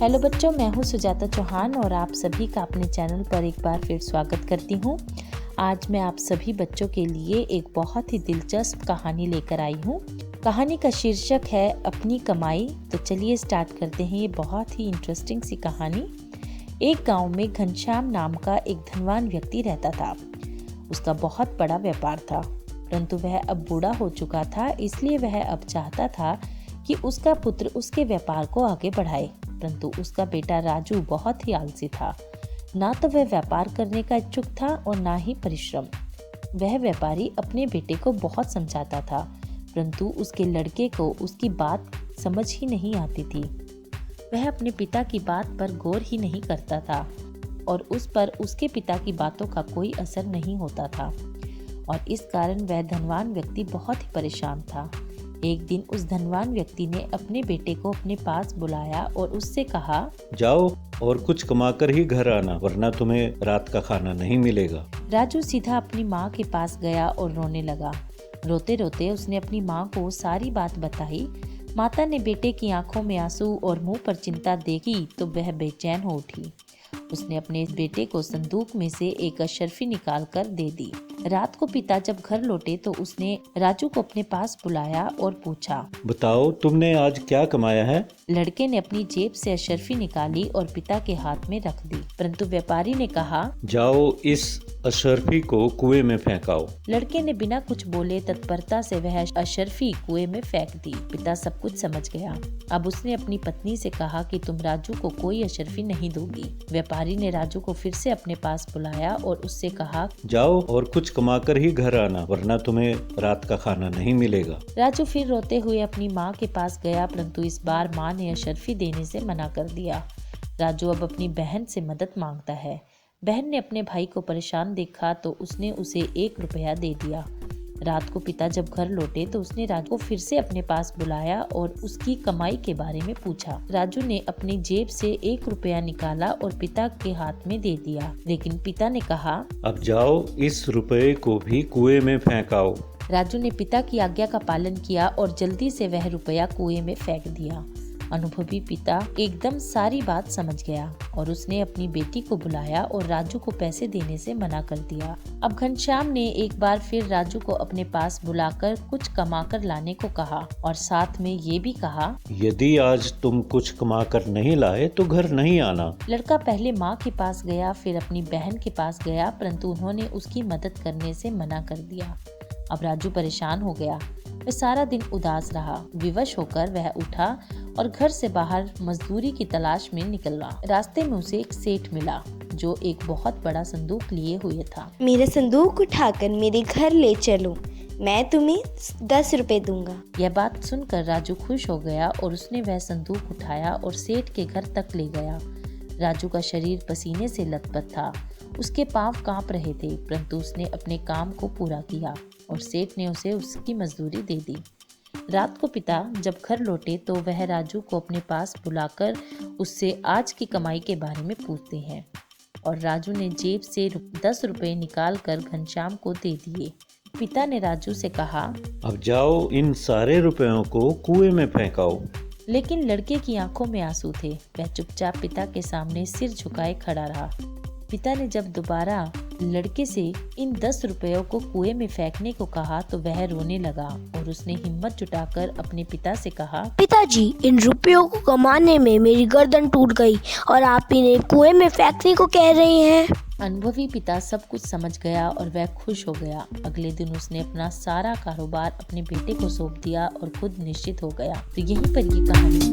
Hello बच्चों, मैं हूँ सुजाता चौहान और आप सभी का अपने चैनल पर एक बार फिर स्वागत करती हूँ। आज मैं आप सभी बच्चों के लिए एक बहुत ही दिलचस्प कहानी लेकर आई हूँ। कहानी का शीर्षक है अपनी कमाई। तो चलिए स्टार्ट करते हैं ये बहुत ही इंटरेस्टिंग सी कहानी। एक गांव में घनश्याम नाम का एक धनवान व्यक्ति रहता था। उसका बहुत बड़ा व्यापार था, परंतु वह अब बूढ़ा हो चुका था, इसलिए वह अब चाहता था कि उसका पुत्र उसके व्यापार को आगे बढ़ाए। परंतु उसका बेटा राजू बहुत ही आलसी था। ना तो वह व्यापार करने का इच्छुक था और ना ही परिश्रम। वह व्यापारी अपने बेटे को बहुत समझाता था, परंतु उसके लड़के को उसकी बात समझ ही नहीं आती थी। वह अपने पिता की बात पर गौर ही नहीं करता था और उस पर उसके पिता की बातों का कोई असर नहीं होता था और इस कारण वह धनवान व्यक्ति बहुत ही परेशान था। एक दिन उस धनवान व्यक्ति ने अपने बेटे को अपने पास बुलाया और उससे कहा, जाओ और कुछ कमाकर ही घर आना, वरना तुम्हें रात का खाना नहीं मिलेगा। राजू सीधा अपनी माँ के पास गया और रोने लगा। रोते रोते उसने अपनी माँ को सारी बात बताई। माता ने बेटे की आंखों में आंसू और मुंह पर चिंता देखी तो वह बेचैन हो उठी। उसने अपने बेटे को संदूक में से एक अशर्फी निकाल कर दे दी। रात को पिता जब घर लौटे तो उसने राजू को अपने पास बुलाया और पूछा, बताओ तुमने आज क्या कमाया है? लड़के ने अपनी जेब से अशर्फी निकाली और पिता के हाथ में रख दी। परंतु व्यापारी ने कहा, जाओ इस अशर्फी को कुएं में फेंकाओ। लड़के ने बिना कुछ बोले तत्परता से वह अशर्फी कुएं में फेंक दी। पिता सब कुछ समझ गया। अब उसने अपनी पत्नी से कहा कि तुम राजू को कोई अशर्फी नहीं दोगी। व्यापारी ने राजू को फिर से अपने पास बुलाया और उससे कहा, जाओ और कुछ कमाकर ही घर आना, वरना तुम्हें रात का खाना नहीं मिलेगा। राजू फिर रोते हुए अपनी माँ के पास गया, परंतु इस बार माँ ने अशर्फी देने से मना कर दिया। राजू अब अपनी बहन से मदद मांगता है। बहन ने अपने भाई को परेशान देखा तो उसने उसे 1 रुपया दे दिया। रात को पिता जब घर लौटे तो उसने राजू को फिर से अपने पास बुलाया और उसकी कमाई के बारे में पूछा। राजू ने अपनी जेब से 1 रुपया निकाला और पिता के हाथ में दे दिया, लेकिन पिता ने कहा, अब जाओ इस रुपए को भी कुएं में फेंकाओ। राजू ने पिता की आज्ञा का पालन किया और जल्दी से वह रुपया कुएं में फेंक दिया। अनुभवी पिता एकदम सारी बात समझ गया और उसने अपनी बेटी को बुलाया और राजू को पैसे देने से मना कर दिया। अब घनश्याम ने एक बार फिर राजू को अपने पास बुलाकर कुछ कमाकर लाने को कहा और साथ में ये भी कहा, यदि आज तुम कुछ कमाकर नहीं लाए तो घर नहीं आना। लड़का पहले माँ के पास गया, फिर अपनी बहन के पास गया, परंतु उन्होंने उसकी मदद करने से मना कर दिया। अब राजू परेशान हो गया। वह सारा दिन उदास रहा। विवश होकर वह उठा और घर से बाहर मजदूरी की तलाश में निकला। रास्ते में उसे एक सेठ मिला जो एक बहुत बड़ा संदूक लिए हुए था। मेरा संदूक उठाकर मेरे घर ले चलो, मैं तुम्हें 10 रुपए दूंगा। यह बात सुनकर राजू खुश हो गया और उसने वह संदूक उठाया और सेठ के घर तक ले गया। राजू का शरीर पसीने से लथपथ था। उसके पांव कांप रहे थे, परंतु उसने अपने काम को पूरा किया और सेठ ने उसे उसकी मजदूरी दे दी। रात को पिता जब घर लौटे तो वह राजू को अपने पास बुलाकर उससे आज की कमाई के बारे में पूछते हैं और राजू ने जेब से 10 रुपए निकाल कर घनश्याम को दे दिए। पिता ने राजू से कहा, अब जाओ इन सारे रुपयों को कुएं में फेंकाओ। लेकिन लड़के की आंखों में आंसू थे। वह चुपचाप पिता के सामने सिर झुकाए खड़ा रहा। पिता ने जब दोबारा लड़के से इन 10 रुपयों को कुएं में फेंकने को कहा तो वह रोने लगा और उसने हिम्मत जुटाकर अपने पिता से कहा, पिताजी, इन रुपयों को कमाने में मेरी गर्दन टूट गई और आप इन्हें कुएं में फेंकने को कह रहे हैं। अनुभवी पिता सब कुछ समझ गया और वह खुश हो गया। अगले दिन उसने अपना सारा कारोबार अपने बेटे को सौंप दिया और खुद निश्चित हो गया। तो यहीं पर ये कहानी